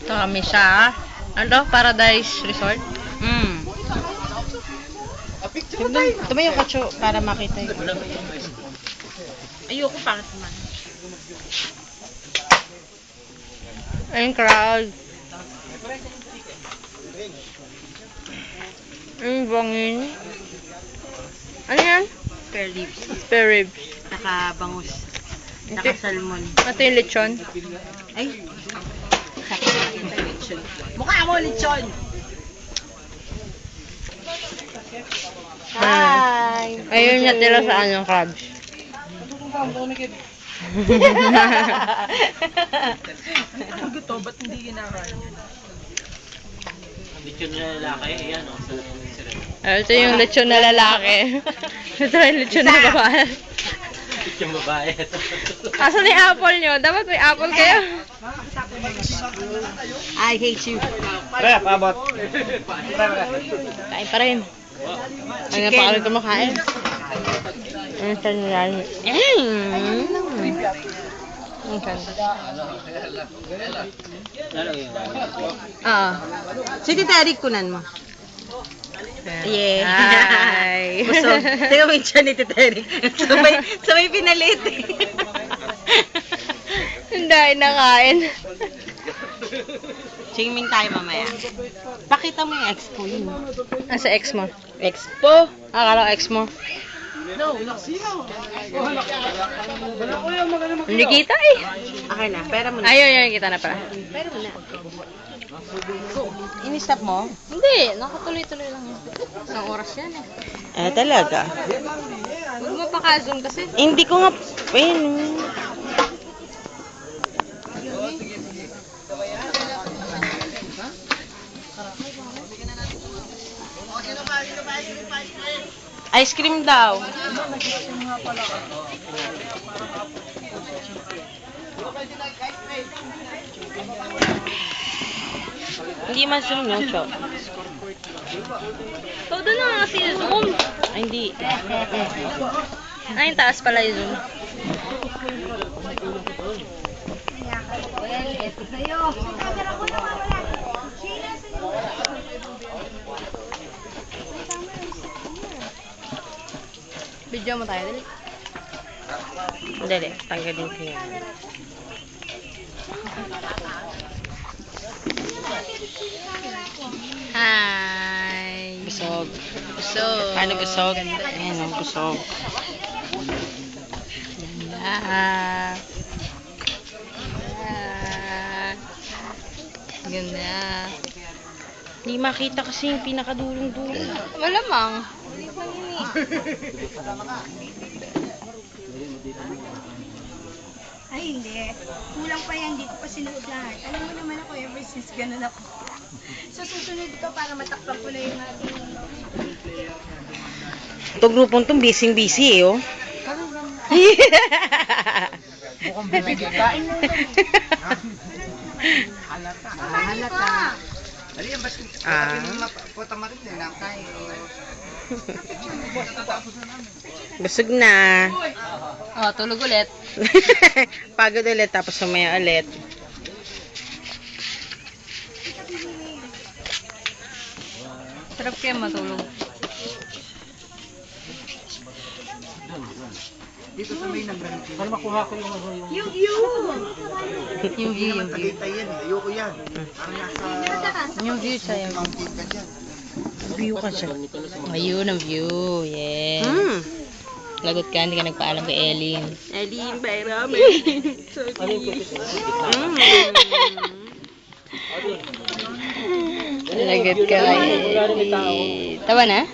Ito kami sa, ano, Paradise Resort. Tumayo ka, Cho, para makita yun. Ayoko, pangit naman. Ayun, crowd. Ayun, bangin. Ano yan? Spare ribs. Spare ribs. Naka-bangus. Naka-salmon. Ito yung lechon. Ay! Mukha mo, lechon! Hi! Ayun yung tira sa ano, crabs. Gusto, ba't hindi kinakain? Lechon na lalaki, yan o. Ito yung lechon na lalaki. Ito yung lechon na babae. Lechon babae. Asan yung apple nyo? Dapat may apple kayo. I hate you. Pre, pabot. Kain pa rin. Ay, nga pa kami kumakain. Ang sarap yan. Ang sarap. Oo. Si Tita Eric, kunan mo. Yeah. Hi. Busog. Tingnan mo yung tiyan ni Tita Eric. Sabay pinalit. Hindi, nakain. Chingming tayo mamaya. Pakita mo yung expo yun. Nasa ex mo? Expo? Akala ko ex mo. Hindi kita eh. Okay na, pera mo na. Ayun, kita na pala. Pera mo na. In-stop mo? Hindi, nakatuloy-tuloy lang yun. Isang oras yan eh. Talaga. Huwag mo pa-zoom kasi. Hindi ko nga, ayun. Ice cream daw. Hindi man zoom, no, Chok? So, doon na nga zoom. Ay, hindi. Ay, yung taas pala yung zoom. Video mo tayo, dali. Dali, tanggalin ko yan. Hi! Busog. Busog. Paano busog? Ayan, ang busog. Ganda. Ganda. Hindi makita kasi yung pinakadulong-dulo. Malamang. Ay, hindi. Kulang pa yan. Dito pa sinuot lahat. Alam mo naman ako, ever since ganun ako. Sa susunod ko, para matakpan ko na yung ating... Itong grupong itong busy-busy eh, oh. Mukhang bibigkain mo. Halata. Ali, ang bas kota marin na tayo. Busog na. Oh, tulog ulit. Pagod ulit, tapos sumaya ulit. Sarap kaya matulog. Dito sa may nagranti. Para makuha ko yung Yung view! Yung view, yung view. Tagaytay yan, ayoko yan. Parang nasa Yung view sa'yo. mountain ka dyan. View ka siya. Ayun ang view. Yes. Lagot ka, hindi ka nagpaalam kay Ellen. Elin, bayrami. Lagot ka kay Ellen. Tawa na?